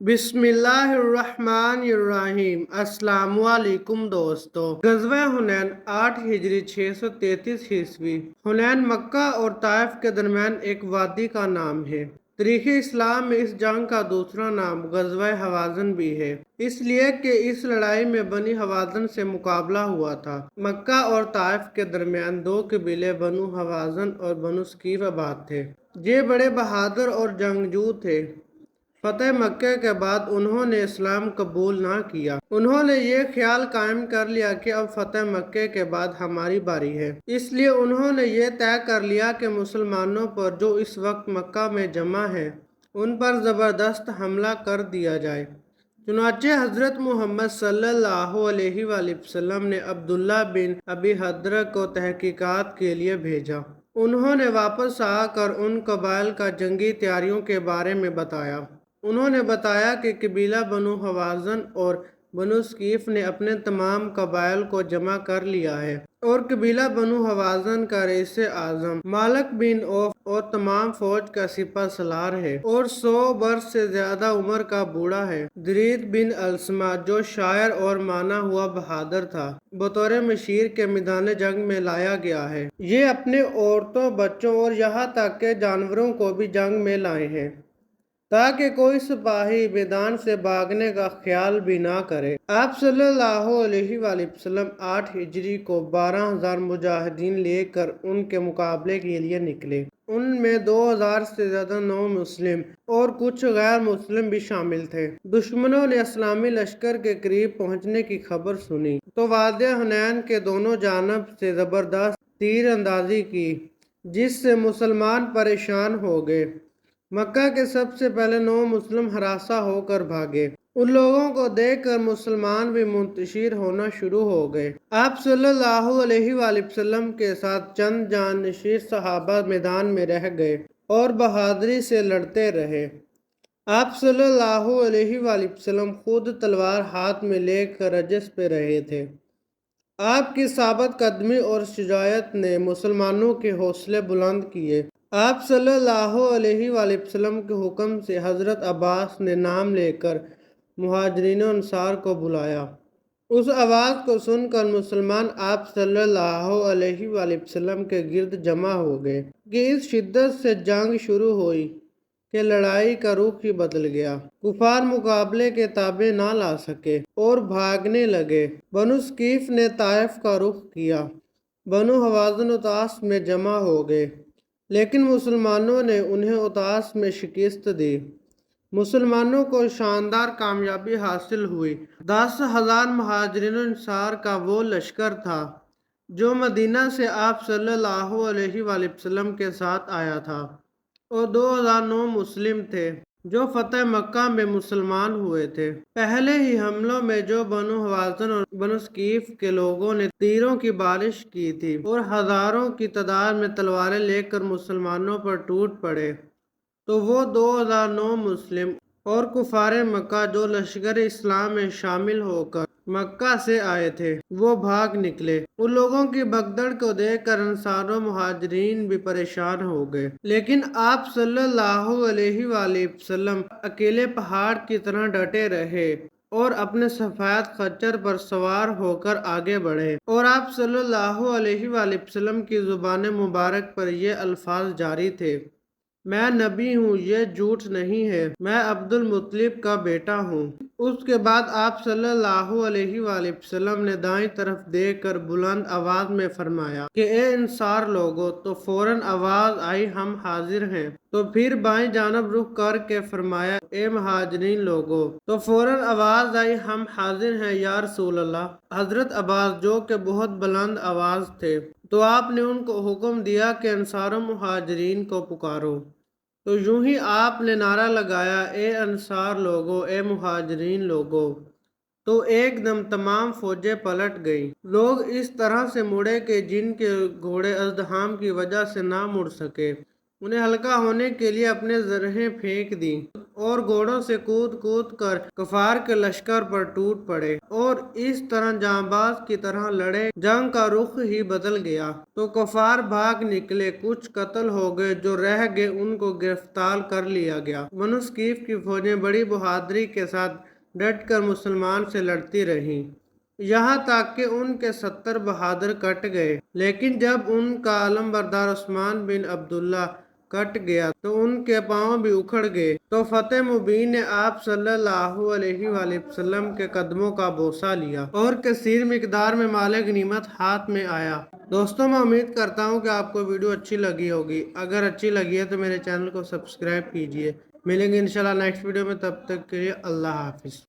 بسم اللہ الرحمن الرحیم۔ السلام علیکم دوستو۔ غزوہ حنین 8 ہجری 633 عیسوی۔ حنین مکہ اور طائف کے درمیان ایک وادی کا نام ہے۔ تاریخ اسلام میں اس جنگ کا دوسرا نام غزوہ حوازن بھی ہے، اس لیے کہ اس لڑائی میں بنی حوازن سے مقابلہ ہوا تھا۔ مکہ اور طائف کے درمیان دو قبیلے بنو حوازن اور بنو ثقیف آباد تھے۔ یہ بڑے بہادر اور جنگجو تھے۔ فتح مکہ کے بعد انہوں نے اسلام قبول نہ کیا۔ انہوں نے یہ خیال قائم کر لیا کہ اب فتح مکہ کے بعد ہماری باری ہے، اس لیے انہوں نے یہ طے کر لیا کہ مسلمانوں پر جو اس وقت مکہ میں جمع ہیں ان پر زبردست حملہ کر دیا جائے۔ چنانچہ حضرت محمد صلی اللہ علیہ وآلہ وسلم نے عبداللہ بن ابی حدرہ کو تحقیقات کے لیے بھیجا۔ انہوں نے واپس آ کر ان قبائل کا جنگی تیاریوں کے بارے میں بتایا۔ انہوں نے بتایا کہ قبیلہ بنو حوازن اور بنو ثقیف نے اپنے تمام قبائل کو جمع کر لیا ہے، اور قبیلہ بنو حوازن کا رئیس اعظم مالک بن عوف اور تمام فوج کا سپہ سالار ہے، اور 100 برس سے زیادہ عمر کا بوڑھا ہے، درید بن السمہ، جو شاعر اور مانا ہوا بہادر تھا، بطور مشیر کے میدان جنگ میں لایا گیا ہے۔ یہ اپنے عورتوں، بچوں اور یہاں تک کہ جانوروں کو بھی جنگ میں لائے ہیں، تاکہ کوئی سپاہی میدان سے بھاگنے کا خیال بھی نہ کرے۔ آپ صلی اللہ علیہ وآلہ وسلم 8 ہجری کو 12,000 مجاہدین لے کر ان کے مقابلے کے لیے نکلے۔ ان میں 2,000 سے زیادہ نو مسلم اور کچھ غیر مسلم بھی شامل تھے۔ دشمنوں نے اسلامی لشکر کے قریب پہنچنے کی خبر سنی تو وادی حنین کے دونوں جانب سے زبردست تیر اندازی کی، جس سے مسلمان پریشان ہو گئے۔ مکہ کے سب سے پہلے 9 مسلم ہراساں ہو کر بھاگے۔ ان لوگوں کو دیکھ کر مسلمان بھی منتشر ہونا شروع ہو گئے۔ آپ صلی اللہ علیہ وآلہ وسلم کے ساتھ چند جانشین صحابہ میدان میں رہ گئے اور بہادری سے لڑتے رہے۔ آپ صلی اللہ علیہ وآلہ وسلم خود تلوار ہاتھ میں لے کر رجس پہ رہے تھے۔ آپ کی ثابت قدمی اور شجاعت نے مسلمانوں کے حوصلے بلند کیے۔ آپ صلی اللہ علیہ وآلہ وسلم کے حکم سے حضرت عباس نے نام لے کر مہاجرین و انصار کو بلایا۔ اس آواز کو سن کر مسلمان آپ صلی اللہ علیہ وآلہ وسلم کے گرد جمع ہو گئے کہ اس شدت سے جنگ شروع ہوئی کہ لڑائی کا رخ ہی بدل گیا۔ کفار مقابلے کے تابع نہ لا سکے اور بھاگنے لگے۔ بنو ثقیف نے طائف کا رخ کیا۔ بنو حوازن اطاس میں جمع ہو گئے، لیکن مسلمانوں نے انہیں اطاس میں شکست دی۔ مسلمانوں کو شاندار کامیابی حاصل ہوئی۔ 10,000 مہاجرین و انصار کا وہ لشکر تھا جو مدینہ سے آپ صلی اللہ علیہ وآلہ وسلم کے ساتھ آیا تھا، اور 2,009 مسلم تھے جو فتح مکہ میں مسلمان ہوئے تھے۔ پہلے ہی حملوں میں جو بنو حوازن اور بنو ثقیف کے لوگوں نے تیروں کی بارش کی تھی اور ہزاروں کی تعداد میں تلواریں لے کر مسلمانوں پر ٹوٹ پڑے، تو وہ 2,009 مسلم اور کفار مکہ جو لشکر اسلام میں شامل ہو کر مکہ سے آئے تھے، وہ بھاگ نکلے۔ ان لوگوں کی بھگدڑ کو دیکھ کر انصار و مہاجرین بھی پریشان ہو گئے، لیکن آپ صلی اللہ علیہ وآلہ وسلم اکیلے پہاڑ کی طرح ڈٹے رہے اور اپنے سفید خچر پر سوار ہو کر آگے بڑھے، اور آپ صلی اللہ علیہ وآلہ وسلم کی زبان مبارک پر یہ الفاظ جاری تھے: میں نبی ہوں، یہ جھوٹ نہیں ہے، میں عبد المطلب کا بیٹا ہوں۔ اس کے بعد آپ صلی اللہ علیہ وآلہ وسلم نے دائیں طرف دیکھ کر بلند آواز میں فرمایا کہ اے انصار لوگو، تو فوراً آواز آئی ہم حاضر ہیں۔ تو پھر بائیں جانب رخ کر کے فرمایا اے مہاجرین لوگو، تو فوراً آواز آئی ہم حاضر ہیں یا رسول اللہ۔ حضرت عباس جو کہ بہت بلند آواز تھے، تو آپ نے ان کو حکم دیا کہ انصار و مہاجرین کو پکارو۔ تو یوں ہی آپ نے نعرہ لگایا اے انصار لوگو، اے مہاجرین لوگو، تو ایک دم تمام فوجیں پلٹ گئیں۔ لوگ اس طرح سے مڑے کہ جن کے گھوڑے ازدحام کی وجہ سے نہ مڑ سکے، انہیں ہلکا ہونے کے لیے اپنے زرہیں پھینک دی اور گھوڑوں سے کود کود کر کفار کے لشکر پر ٹوٹ پڑے اور اس طرح جانباز کی طرح لڑے۔ جنگ کا رخ ہی بدل گیا تو کفار بھاگ نکلے، کچھ قتل ہو گئے، جو رہ گئے ان کو گرفتار کر لیا گیا۔ بنو ثقیف کی فوجیں بڑی بہادری کے ساتھ ڈٹ کر مسلمان سے لڑتی رہیں، یہاں تک کہ ان کے 70 بہادر کٹ گئے، لیکن جب ان کا علم بردار عثمان بن عبداللہ کٹ گیا تو ان کے پاؤں بھی اکھڑ گئے۔ تو فتح مبین نے آپ صلی اللہ علیہ وآلہ وسلم کے قدموں کا بوسہ لیا اور کثیر مقدار میں مال غنیمت ہاتھ میں آیا۔ دوستوں، میں امید کرتا ہوں کہ آپ کو ویڈیو اچھی لگی ہوگی۔ اگر اچھی لگی ہے تو میرے چینل کو سبسکرائب کیجئے۔ ملیں گے انشاءاللہ نیکسٹ ویڈیو میں، تب تک کے لیے اللہ حافظ۔